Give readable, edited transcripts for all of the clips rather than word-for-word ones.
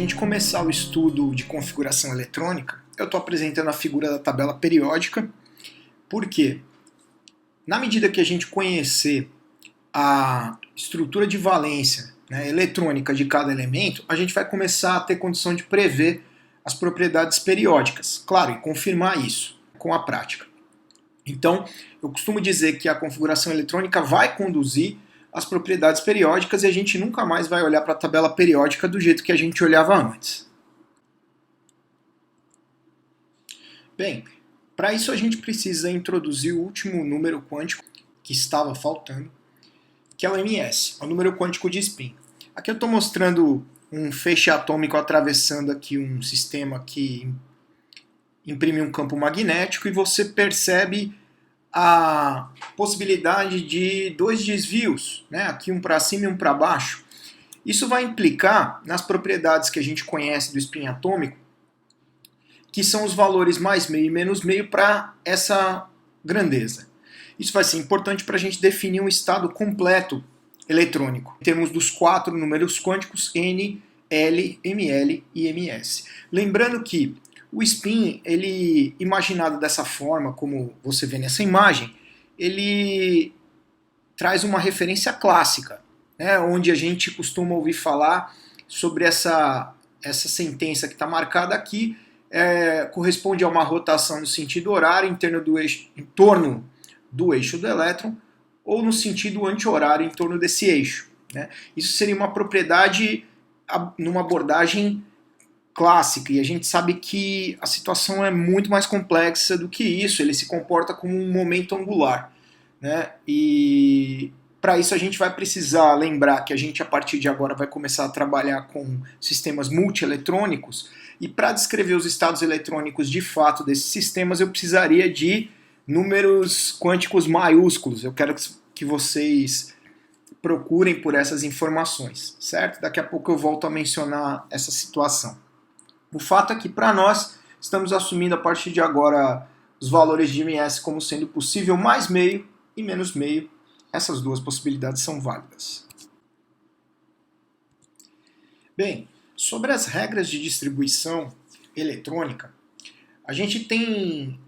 gente começar o estudo de configuração eletrônica, eu estou apresentando a figura da tabela periódica, porque na medida que a gente conhecer a estrutura de valência, né, eletrônica de cada elemento, a gente vai começar a ter condição de prever as propriedades periódicas, claro, e confirmar isso com a prática. Então, eu costumo dizer que a configuração eletrônica vai conduzir as propriedades periódicas e a gente nunca mais vai olhar para a tabela periódica do jeito que a gente olhava antes. Bem, para isso a gente precisa introduzir o último número quântico que estava faltando, que é o ms, o número quântico de spin. Aqui eu estou mostrando um feixe atômico atravessando aqui um sistema que imprime um campo magnético e você percebe a possibilidade de dois desvios, né? Aqui um para cima e um para baixo. Isso vai implicar nas propriedades que a gente conhece do spin atômico, que são os valores mais meio e menos meio para essa grandeza. Isso vai ser importante para a gente definir um estado completo eletrônico. Temos dos quatro números quânticos N, L, ML e MS. Lembrando que o spin, ele, imaginado dessa forma, como você vê nessa imagem, ele traz uma referência clássica, né, onde a gente costuma ouvir falar sobre essa sentença que está marcada aqui, corresponde a uma rotação no sentido horário em torno do eixo do elétron, ou no sentido anti-horário em torno desse eixo, né. Isso seria uma propriedade numa abordagem clássica, e a gente sabe que a situação é muito mais complexa do que isso, ele se comporta como um momento angular, né? E para isso a gente vai precisar lembrar que a gente a partir de agora vai começar a trabalhar com sistemas multieletrônicos, e para descrever os estados eletrônicos de fato desses sistemas eu precisaria de números quânticos maiúsculos. Eu quero que vocês procurem por essas informações, certo? Daqui a pouco eu volto a mencionar essa situação. O fato é que, para nós, estamos assumindo a partir de agora os valores de ms como sendo possível mais meio e menos meio. Essas duas possibilidades são válidas. Bem, sobre as regras de distribuição eletrônica, a gente tem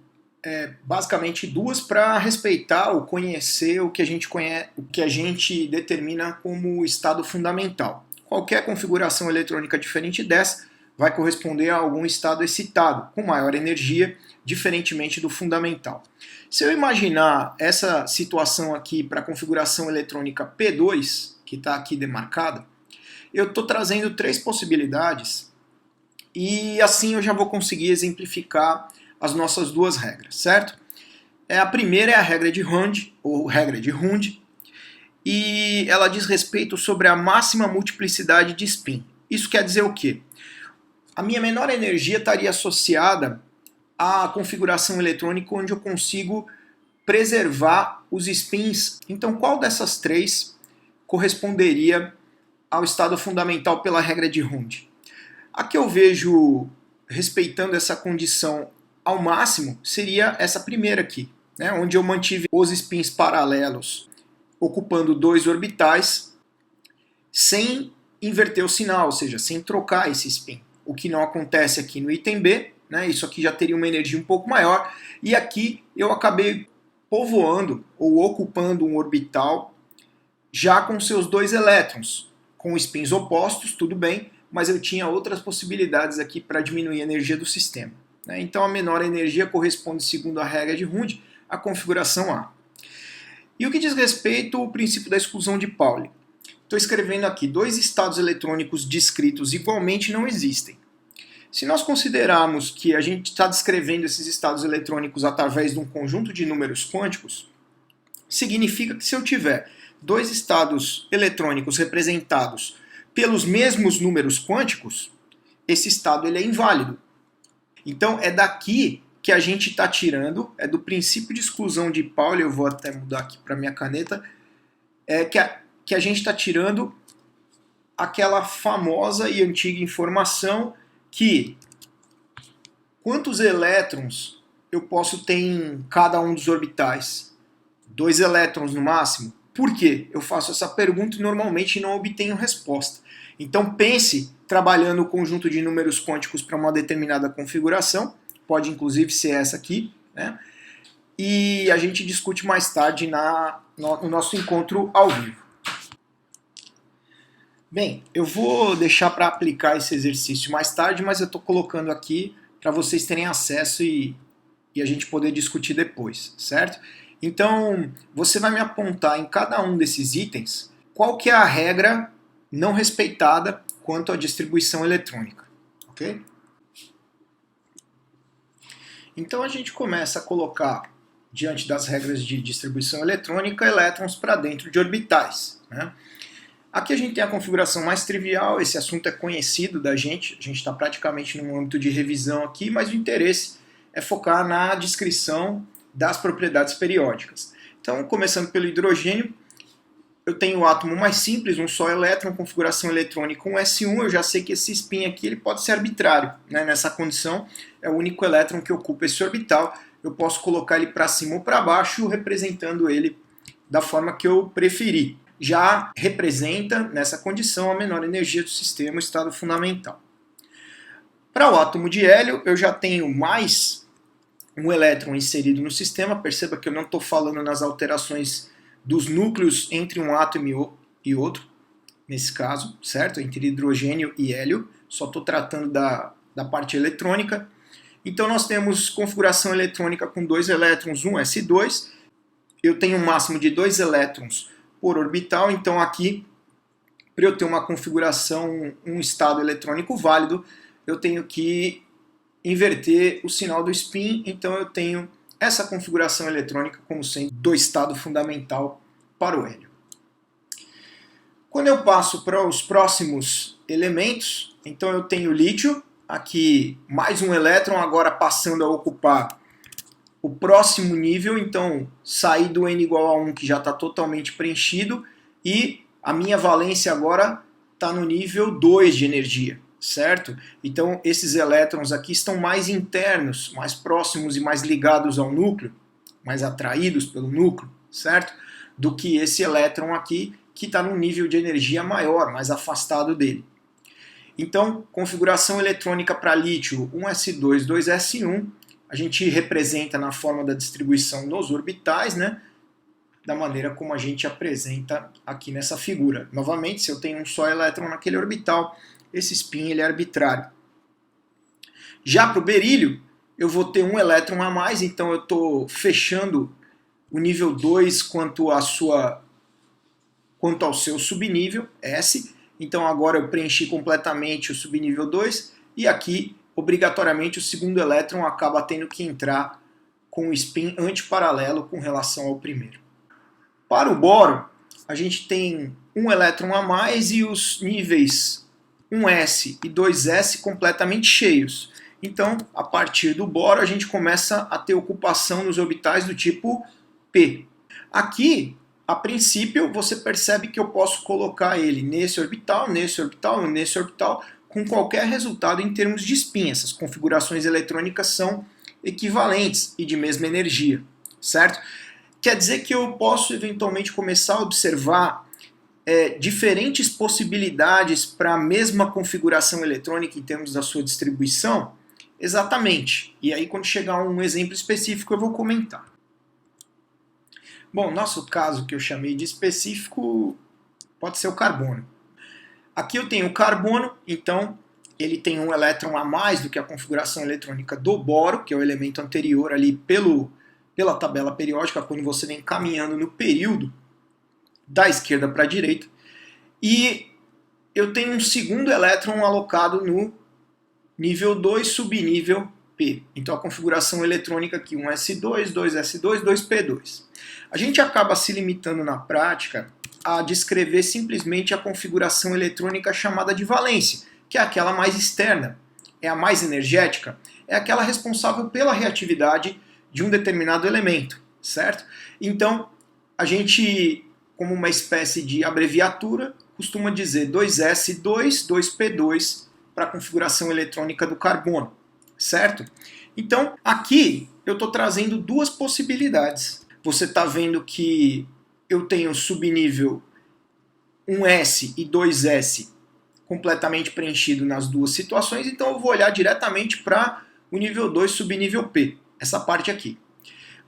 basicamente duas para respeitar ou conhecer o que a gente determina como estado fundamental. Qualquer configuração eletrônica diferente dessa vai corresponder a algum estado excitado, com maior energia, diferentemente do fundamental. Se eu imaginar essa situação aqui para a configuração eletrônica P2, que está aqui demarcada, eu estou trazendo três possibilidades e assim eu já vou conseguir exemplificar as nossas duas regras, certo? A primeira é a regra de Hund, ou regra de Hund, e ela diz respeito sobre a máxima multiplicidade de spin. Isso quer dizer o quê? A minha menor energia estaria associada à configuração eletrônica onde eu consigo preservar os spins. Então, qual dessas três corresponderia ao estado fundamental pela regra de Hund? A que eu vejo respeitando essa condição ao máximo seria essa primeira aqui, né, onde eu mantive os spins paralelos ocupando dois orbitais sem inverter o sinal, ou seja, sem trocar esse spin. O que não acontece aqui no item B, né? Isso aqui já teria uma energia um pouco maior, e aqui eu acabei povoando ou ocupando um orbital já com seus dois elétrons, com spins opostos, tudo bem, mas eu tinha outras possibilidades aqui para diminuir a energia do sistema, né? Então a menor energia corresponde, segundo a regra de Hund, à configuração A. E o que diz respeito ao princípio da exclusão de Pauli? Estou escrevendo aqui, dois estados eletrônicos descritos igualmente não existem. Se nós considerarmos que a gente está descrevendo esses estados eletrônicos através de um conjunto de números quânticos, significa que se eu tiver dois estados eletrônicos representados pelos mesmos números quânticos, esse estado ele é inválido. Então é daqui que a gente está tirando, é do princípio de exclusão de Pauli, eu vou até mudar aqui para minha caneta, que a gente está tirando aquela famosa e antiga informação que quantos elétrons eu posso ter em cada um dos orbitais? 2 elétrons no máximo? Por quê? Eu faço essa pergunta e normalmente não obtenho resposta. Então pense trabalhando o conjunto de números quânticos para uma determinada configuração, pode inclusive ser essa aqui, né? E a gente discute mais tarde no nosso encontro ao vivo. Bem, eu vou deixar para aplicar esse exercício mais tarde, mas eu estou colocando aqui para vocês terem acesso e a gente poder discutir depois, certo? Então, você vai me apontar em cada um desses itens qual que é a regra não respeitada quanto à distribuição eletrônica, ok? Então a gente começa a colocar, diante das regras de distribuição eletrônica, elétrons para dentro de orbitais, né? Aqui a gente tem a configuração mais trivial, esse assunto é conhecido da gente, a gente está praticamente no âmbito de revisão aqui, mas o interesse é focar na descrição das propriedades periódicas. Então, começando pelo hidrogênio, eu tenho o átomo mais simples, um só elétron, configuração eletrônica 1s1, eu já sei que esse spin aqui ele pode ser arbitrário, né? Nessa condição é o único elétron que ocupa esse orbital, eu posso colocar ele para cima ou para baixo, representando ele da forma que eu preferir. Já representa, nessa condição, a menor energia do sistema, o estado fundamental. Para o átomo de hélio, eu já tenho mais um elétron inserido no sistema. Perceba que eu não estou falando nas alterações dos núcleos entre um átomo e outro, nesse caso, certo? Entre hidrogênio e hélio, só estou tratando da parte eletrônica. Então nós temos configuração eletrônica com 2 elétrons, 1s2. Eu tenho um máximo de 2 elétrons por orbital, então aqui, para eu ter uma configuração, um estado eletrônico válido, eu tenho que inverter o sinal do spin, então eu tenho essa configuração eletrônica como sendo do estado fundamental para o hélio. Quando eu passo para os próximos elementos, então eu tenho lítio, aqui mais um elétron, agora passando a ocupar o próximo nível, então sair do n igual a 1 que já está totalmente preenchido e a minha valência agora está no nível 2 de energia, certo? Então esses elétrons aqui estão mais internos, mais próximos e mais ligados ao núcleo, mais atraídos pelo núcleo, certo? Do que esse elétron aqui que está num nível de energia maior, mais afastado dele. Então, configuração eletrônica para lítio 1s2, 2s1, a gente representa na forma da distribuição nos orbitais, né? Da maneira como a gente apresenta aqui nessa figura. Novamente, se eu tenho um só elétron naquele orbital, esse spin ele é arbitrário. Já para o berílio, eu vou ter um elétron a mais, então eu estou fechando o nível 2 quanto ao seu subnível, S. Então agora eu preenchi completamente o subnível 2 e aqui obrigatoriamente o segundo elétron acaba tendo que entrar com o spin antiparalelo com relação ao primeiro. Para o boro, a gente tem um elétron a mais e os níveis 1s e 2s completamente cheios. Então, a partir do boro, a gente começa a ter ocupação nos orbitais do tipo P. Aqui, a princípio, você percebe que eu posso colocar ele nesse orbital, nesse orbital, nesse orbital, com qualquer resultado em termos de spin. Essas configurações eletrônicas são equivalentes e de mesma energia, certo? Quer dizer que eu posso eventualmente começar a observar diferentes possibilidades para a mesma configuração eletrônica em termos da sua distribuição? Exatamente. E aí quando chegar um exemplo específico eu vou comentar. Bom, nosso caso que eu chamei de específico pode ser o carbono. Aqui eu tenho o carbono, então ele tem um elétron a mais do que a configuração eletrônica do boro, que é o elemento anterior ali pela tabela periódica, quando você vem caminhando no período da esquerda para a direita. E eu tenho um segundo elétron alocado no nível 2, subnível P. Então a configuração eletrônica aqui, 1s2, 2s2, 2p2. A gente acaba se limitando na prática a descrever simplesmente a configuração eletrônica chamada de valência, que é aquela mais externa, é a mais energética, é aquela responsável pela reatividade de um determinado elemento, certo? Então, a gente, como uma espécie de abreviatura, costuma dizer 2s2, 2p2 para a configuração eletrônica do carbono, certo? Então, aqui eu estou trazendo duas possibilidades. Você está vendo que eu tenho subnível 1s e 2s completamente preenchido nas duas situações, então eu vou olhar diretamente para o nível 2 subnível P, essa parte aqui.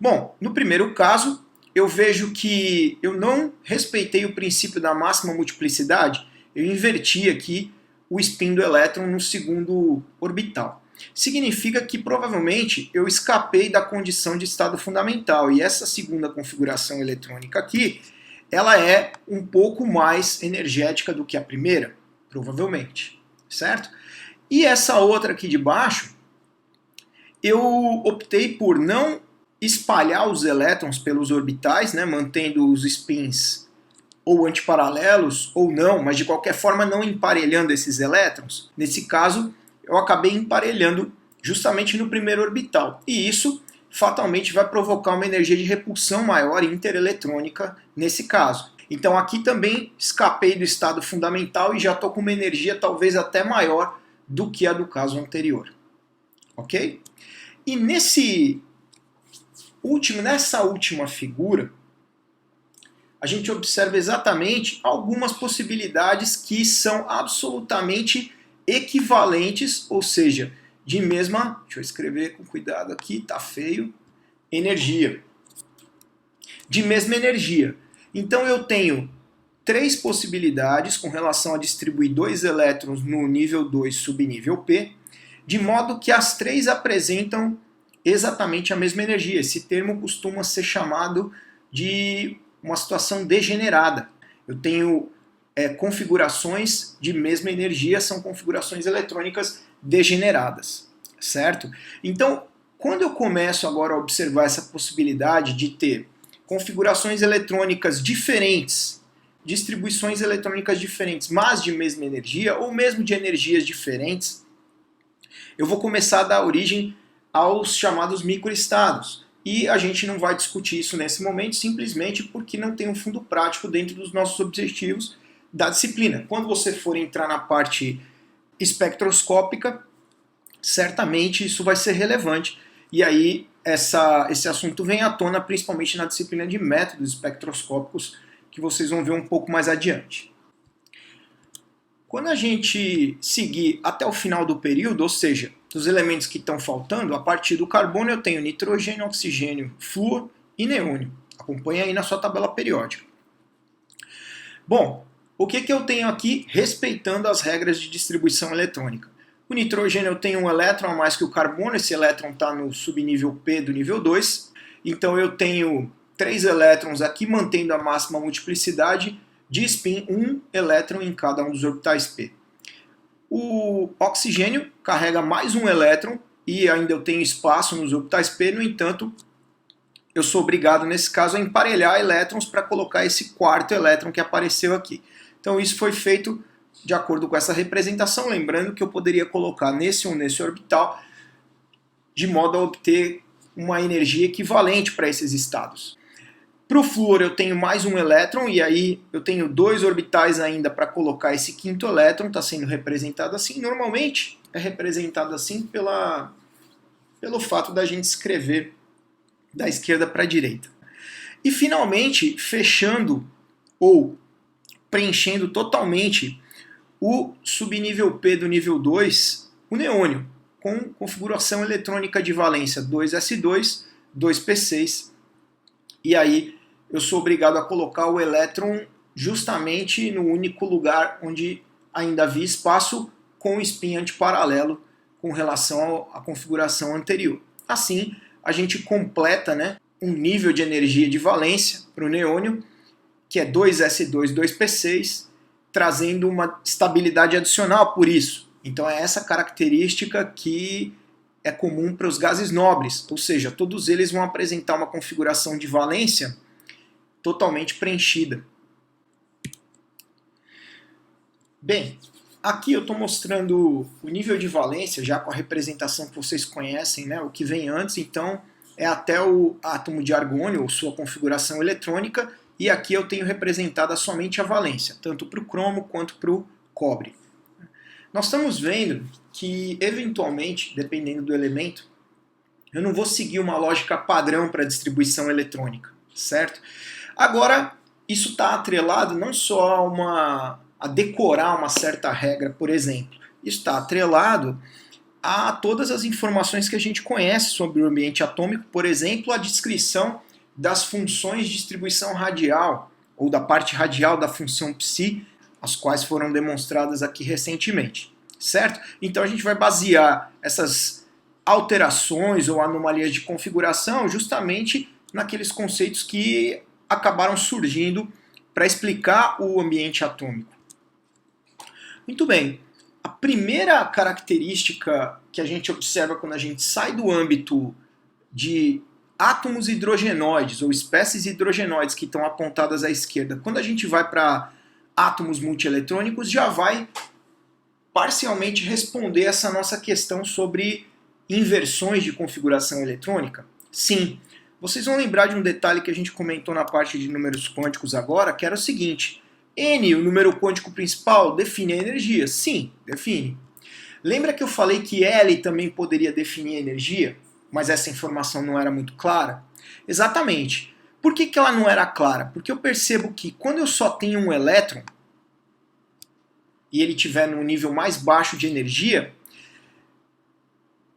Bom, no primeiro caso, eu vejo que eu não respeitei o princípio da máxima multiplicidade, eu inverti aqui o spin do elétron no segundo orbital. Significa que provavelmente eu escapei da condição de estado fundamental, e essa segunda configuração eletrônica aqui, ela é um pouco mais energética do que a primeira, provavelmente, certo? E essa outra aqui de baixo, eu optei por não espalhar os elétrons pelos orbitais, né, mantendo os spins ou antiparalelos ou não, mas de qualquer forma não emparelhando esses elétrons. Nesse caso, eu acabei emparelhando justamente no primeiro orbital. E isso fatalmente vai provocar uma energia de repulsão maior intereletrônica nesse caso. Então aqui também escapei do estado fundamental e já estou com uma energia talvez até maior do que a do caso anterior. Ok? E nessa última figura, a gente observa exatamente algumas possibilidades que são absolutamente equivalentes, ou seja, de mesma, deixa eu escrever com cuidado aqui, tá feio, energia. De mesma energia. Então eu tenho 3 possibilidades com relação a distribuir 2 elétrons no nível 2 subnível P, de modo que as 3 apresentam exatamente a mesma energia. Esse termo costuma ser chamado de uma situação degenerada. Eu tenho configurações de mesma energia, são configurações eletrônicas degeneradas, certo? Então, quando eu começo agora a observar essa possibilidade de ter configurações eletrônicas diferentes, distribuições eletrônicas diferentes, mas de mesma energia, ou mesmo de energias diferentes, eu vou começar a dar origem aos chamados microestados. E a gente não vai discutir isso nesse momento, simplesmente porque não tem um fundo prático dentro dos nossos objetivos da disciplina. Quando você for entrar na parte espectroscópica, certamente isso vai ser relevante. E aí esse assunto vem à tona principalmente na disciplina de métodos espectroscópicos, que vocês vão ver um pouco mais adiante. Quando a gente seguir até o final do período, ou seja, dos elementos que estão faltando, a partir do carbono eu tenho nitrogênio, oxigênio, flúor e neônio. Acompanha aí na sua tabela periódica. Bom, o que eu tenho aqui respeitando as regras de distribuição eletrônica? O nitrogênio eu tenho um elétron a mais que o carbono, esse elétron está no subnível P do nível 2, então eu tenho 3 elétrons aqui mantendo a máxima multiplicidade de spin, 1 elétron em cada um dos orbitais P. O oxigênio carrega mais um elétron e ainda eu tenho espaço nos orbitais P, no entanto, eu sou obrigado nesse caso a emparelhar elétrons para colocar esse 4º elétron que apareceu aqui. Então isso foi feito de acordo com essa representação, lembrando que eu poderia colocar nesse ou nesse orbital de modo a obter uma energia equivalente para esses estados. Para o flúor eu tenho mais um elétron e aí eu tenho 2 orbitais ainda para colocar esse 5º elétron, está sendo representado assim. Normalmente é representado assim pelo fato da gente escrever da esquerda para a direita. E finalmente, fechando ou preenchendo totalmente o subnível P do nível 2, o neônio, com configuração eletrônica de valência 2s2, 2p6, e aí eu sou obrigado a colocar o elétron justamente no único lugar onde ainda havia espaço com o spin antiparalelo com relação à configuração anterior. Assim, a gente completa, né, um nível de energia de valência para o neônio, que é 2s2, 2p6, trazendo uma estabilidade adicional por isso. Então é essa característica que é comum para os gases nobres, ou seja, todos eles vão apresentar uma configuração de valência totalmente preenchida. Bem, aqui eu estou mostrando o nível de valência, já com a representação que vocês conhecem, né, o que vem antes, então é até o átomo de argônio, ou sua configuração eletrônica, e aqui eu tenho representada somente a valência, tanto para o cromo quanto para o cobre. Nós estamos vendo que, eventualmente, dependendo do elemento, eu não vou seguir uma lógica padrão para distribuição eletrônica, certo? Agora, isso está atrelado não só a uma a decorar uma certa regra, por exemplo. Isso está atrelado a todas as informações que a gente conhece sobre o ambiente atômico, por exemplo, a descrição das funções de distribuição radial, ou da parte radial da função psi, as quais foram demonstradas aqui recentemente, certo? Então a gente vai basear essas alterações ou anomalias de configuração justamente naqueles conceitos que acabaram surgindo para explicar o ambiente atômico. Muito bem, a primeira característica que a gente observa quando a gente sai do âmbito de átomos hidrogenoides ou espécies hidrogenoides que estão apontadas à esquerda, quando a gente vai para átomos multieletrônicos, já vai parcialmente responder essa nossa questão sobre inversões de configuração eletrônica. Sim, vocês vão lembrar de um detalhe que a gente comentou na parte de números quânticos agora, que era o seguinte: N, o número quântico principal, define a energia? Sim, define. Lembra que eu falei que L também poderia definir a energia? Mas essa informação não era muito clara? Exatamente. Por que ela não era clara? Porque eu percebo que quando eu só tenho um elétron, e ele estiver no nível mais baixo de energia,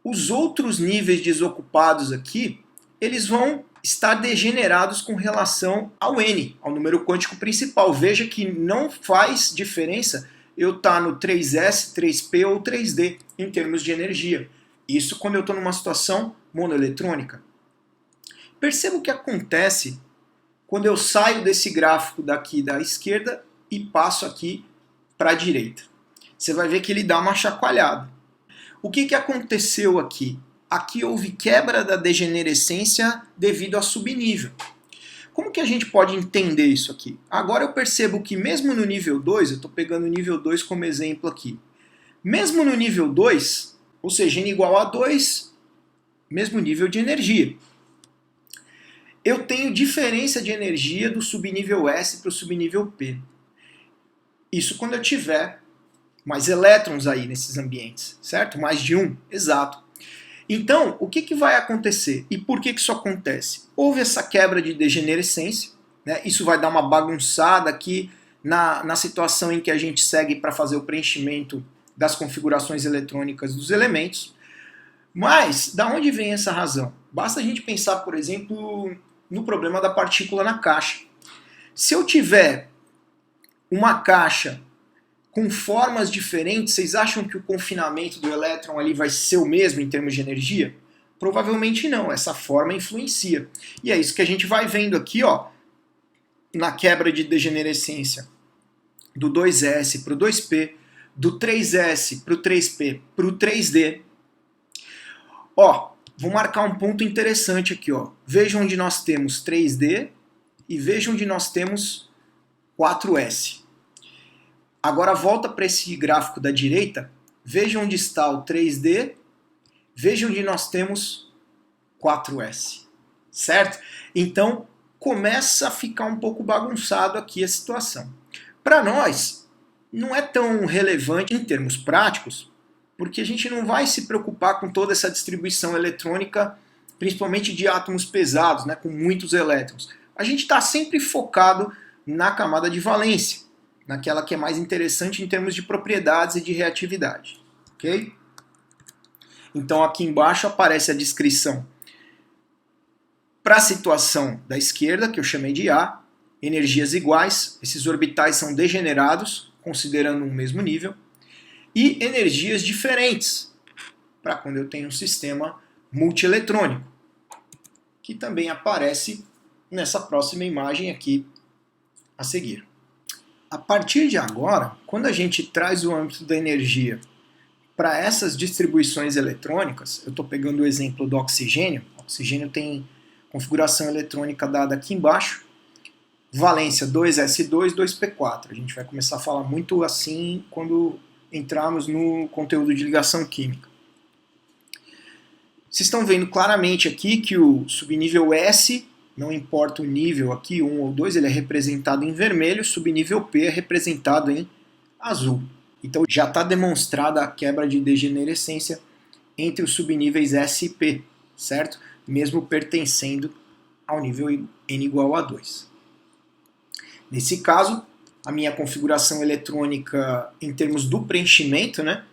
os outros níveis desocupados aqui, eles vão estar degenerados com relação ao N, ao número quântico principal. Veja que não faz diferença eu estar no 3s, 3p ou 3d em termos de energia. Isso quando eu estou numa situação monoeletrônica. Perceba o que acontece quando eu saio desse gráfico daqui da esquerda e passo aqui para a direita. Você vai ver que ele dá uma chacoalhada. O que aconteceu aqui? Aqui houve quebra da degenerescência devido a subnível. Como que a gente pode entender isso aqui? Agora eu percebo que mesmo no nível 2, eu estou pegando o nível 2 como exemplo aqui, mesmo no nível 2, ou seja, n igual a 2, mesmo nível de energia, eu tenho diferença de energia do subnível S para o subnível P. Isso quando eu tiver mais elétrons aí nesses ambientes, certo? Mais de um, exato. Então, o que vai acontecer? E por que isso acontece? Houve essa quebra de degenerescência, né? Isso vai dar uma bagunçada aqui na situação em que a gente segue para fazer o preenchimento das configurações eletrônicas dos elementos. Mas, da onde vem essa razão? Basta a gente pensar, por exemplo, no problema da partícula na caixa. Se eu tiver uma caixa com formas diferentes, vocês acham que o confinamento do elétron ali vai ser o mesmo em termos de energia? Provavelmente não, essa forma influencia. E é isso que a gente vai vendo aqui, ó, na quebra de degenerescência do 2s para o 2p, do 3s para o 3p para o 3d. Ó, vou marcar um ponto interessante aqui, ó. Vejam onde nós temos 3d e vejam onde nós temos 4s. Agora volta para esse gráfico da direita, veja onde está o 3D, veja onde nós temos 4S, certo? Então começa a ficar um pouco bagunçado aqui a situação. Para nós, não é tão relevante em termos práticos, porque a gente não vai se preocupar com toda essa distribuição eletrônica, principalmente de átomos pesados, né, com muitos elétrons. A gente está sempre focado na camada de valência, naquela que é mais interessante em termos de propriedades e de reatividade. Ok? Então aqui embaixo aparece a descrição para a situação da esquerda, que eu chamei de A, energias iguais, esses orbitais são degenerados, considerando um mesmo nível, e energias diferentes, para quando eu tenho um sistema multieletrônico, que também aparece nessa próxima imagem aqui a seguir. A partir de agora, quando a gente traz o âmbito da energia para essas distribuições eletrônicas, eu estou pegando o exemplo do oxigênio. O oxigênio tem configuração eletrônica dada aqui embaixo, valência 2s2, 2p4. A gente vai começar a falar muito assim quando entrarmos no conteúdo de ligação química. Vocês estão vendo claramente aqui que o subnível S, não importa o nível aqui, 1 ou 2, ele é representado em vermelho, subnível P é representado em azul. Então já está demonstrada a quebra de degenerescência entre os subníveis S e P, certo? Mesmo pertencendo ao nível N igual a 2. Nesse caso, a minha configuração eletrônica em termos do preenchimento, né?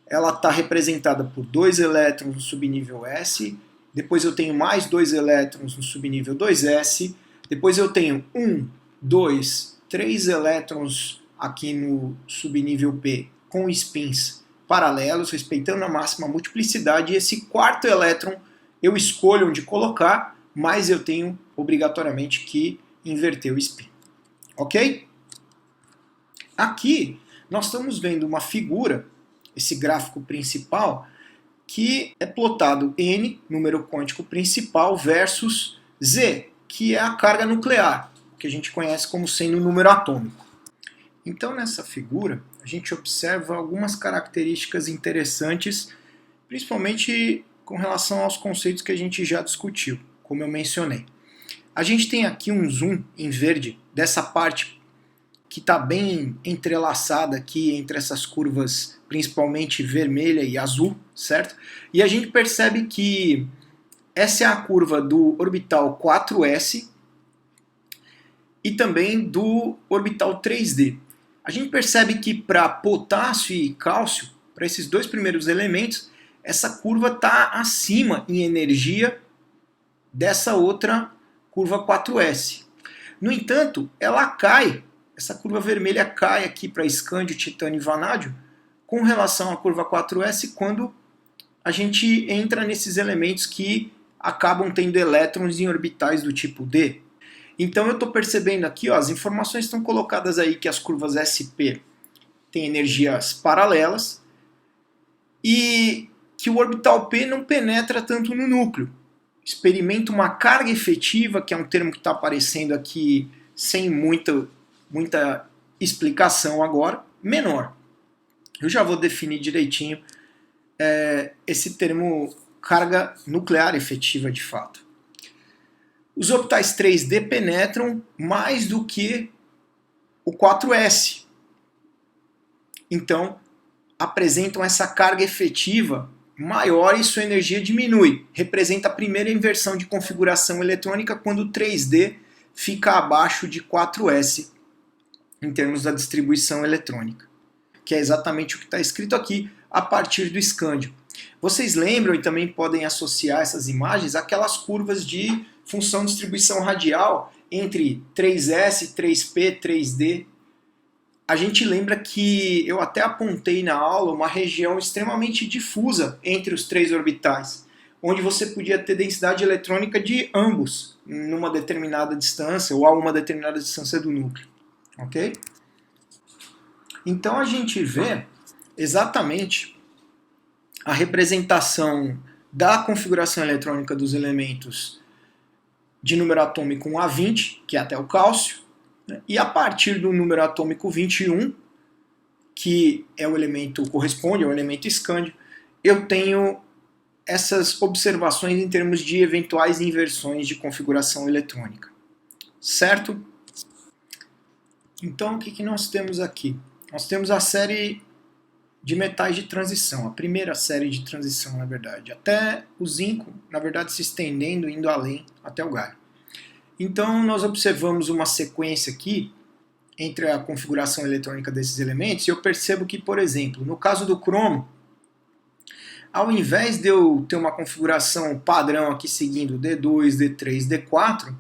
Ela está representada por 2 elétrons no subnível S, depois eu tenho mais 2 elétrons no subnível 2S, depois eu tenho 1, 2, 3 elétrons aqui no subnível P com spins paralelos, respeitando a máxima multiplicidade, e esse quarto elétron eu escolho onde colocar, mas eu tenho obrigatoriamente que inverter o spin. Ok? Aqui nós estamos vendo uma figura, esse gráfico principal, que é plotado N, número quântico principal, versus Z, que é a carga nuclear, que a gente conhece como sendo o número atômico. Então nessa figura a gente observa algumas características interessantes, principalmente com relação aos conceitos que a gente já discutiu, como eu mencionei. A gente tem aqui um zoom em verde dessa parte que está bem entrelaçada aqui entre essas curvas, principalmente vermelha e azul, certo? E a gente percebe que essa é a curva do orbital 4s e também do orbital 3d. A gente percebe que para potássio e cálcio, para esses dois primeiros elementos, essa curva está acima em energia dessa outra curva 4s. No entanto, ela cai, essa curva vermelha cai aqui para escândio, titânio e vanádio, com relação à curva 4s, quando a gente entra nesses elementos que acabam tendo elétrons em orbitais do tipo D. Então eu estou percebendo aqui, ó, as informações estão colocadas aí que as curvas SP têm energias paralelas e que o orbital P não penetra tanto no núcleo. Experimenta uma carga efetiva, que é um termo que está aparecendo aqui sem muita explicação agora, menor. Eu já vou definir direitinho esse termo carga nuclear efetiva de fato. Os orbitais 3D penetram mais do que o 4s. Então, apresentam essa carga efetiva maior e sua energia diminui. Representa a primeira inversão de configuração eletrônica quando o 3D fica abaixo de 4s em termos da distribuição eletrônica, que é exatamente o que está escrito aqui a partir do escândio. Vocês lembram e também podem associar essas imagens àquelas curvas de função de distribuição radial entre 3S, 3P, 3D. A gente lembra que eu até apontei na aula uma região extremamente difusa entre os três orbitais, onde você podia ter densidade eletrônica de ambos numa determinada distância ou a uma determinada distância do núcleo. Ok? Então a gente vê exatamente a representação da configuração eletrônica dos elementos de número atômico 1 a 20, que é até o cálcio, né? E a partir do número atômico 21, que é o elemento corresponde ao elemento escândio, eu tenho essas observações em termos de eventuais inversões de configuração eletrônica. Certo? Então o que nós temos aqui? Nós temos a série de metais de transição, a primeira série de transição, na verdade, até o zinco, na verdade, se estendendo, indo além, até o galho. Então, nós observamos uma sequência aqui entre a configuração eletrônica desses elementos, e eu percebo que, por exemplo, no caso do cromo, ao invés de eu ter uma configuração padrão aqui seguindo D2, D3, D4,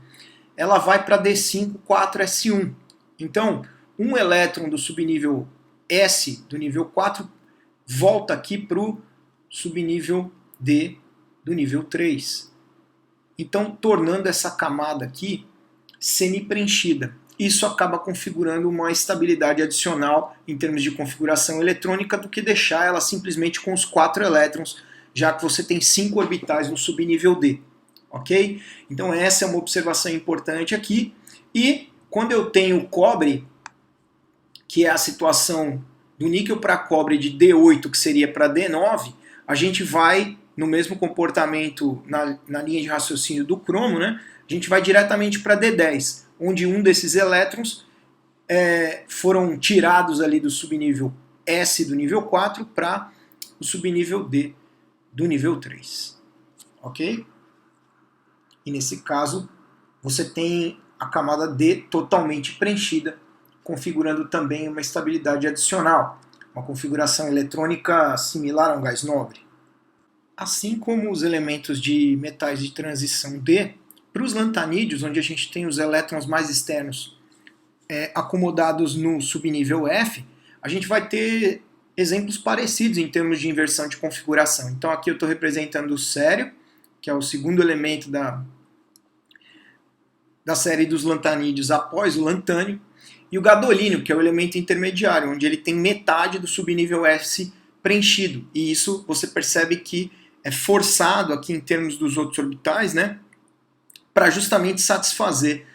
ela vai para D5, 4S1. Então, um elétron do subnível S do nível 4 volta aqui para o subnível D do nível 3. Então, tornando essa camada aqui semi-preenchida. Isso acaba configurando uma estabilidade adicional em termos de configuração eletrônica do que deixar ela simplesmente com os 4 elétrons, já que você tem 5 orbitais no subnível D. Ok? Então essa é uma observação importante aqui. E quando eu tenho cobre, que é a situação do níquel para cobre de D8, que seria para D9, a gente vai, no mesmo comportamento na linha de raciocínio do cromo, né, a gente vai diretamente para D10, onde um desses elétrons foram tirados ali do subnível S do nível 4 para o subnível D do nível 3. Ok? E nesse caso, você tem a camada D totalmente preenchida configurando também uma estabilidade adicional, uma configuração eletrônica similar a um gás nobre. Assim como os elementos de metais de transição D, para os lantanídeos, onde a gente tem os elétrons mais externos acomodados no subnível F, a gente vai ter exemplos parecidos em termos de inversão de configuração. Então aqui eu estou representando o cério, que é o segundo elemento da série dos lantanídeos após o lantânio, e o gadolínio, que é o elemento intermediário, onde ele tem metade do subnível S preenchido. E isso você percebe que é forçado aqui em termos dos outros orbitais, né, para justamente satisfazer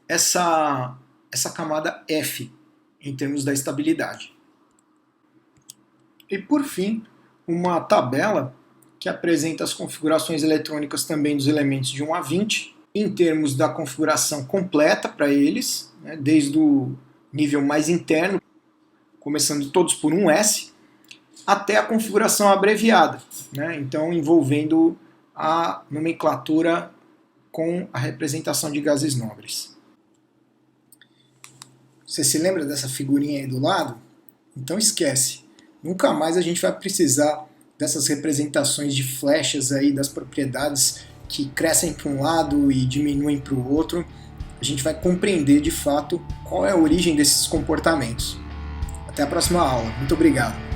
essa camada F em termos da estabilidade. E por fim, uma tabela que apresenta as configurações eletrônicas também dos elementos de 1 a 20, em termos da configuração completa para eles, né, desde o nível mais interno, começando todos por um S, até a configuração abreviada, né, então envolvendo a nomenclatura com a representação de gases nobres. Você se lembra dessa figurinha aí do lado? Então esquece. Nunca mais a gente vai precisar dessas representações de flechas aí das propriedades que crescem para um lado e diminuem para o outro. A gente vai compreender de fato qual é a origem desses comportamentos. Até a próxima aula. Muito obrigado.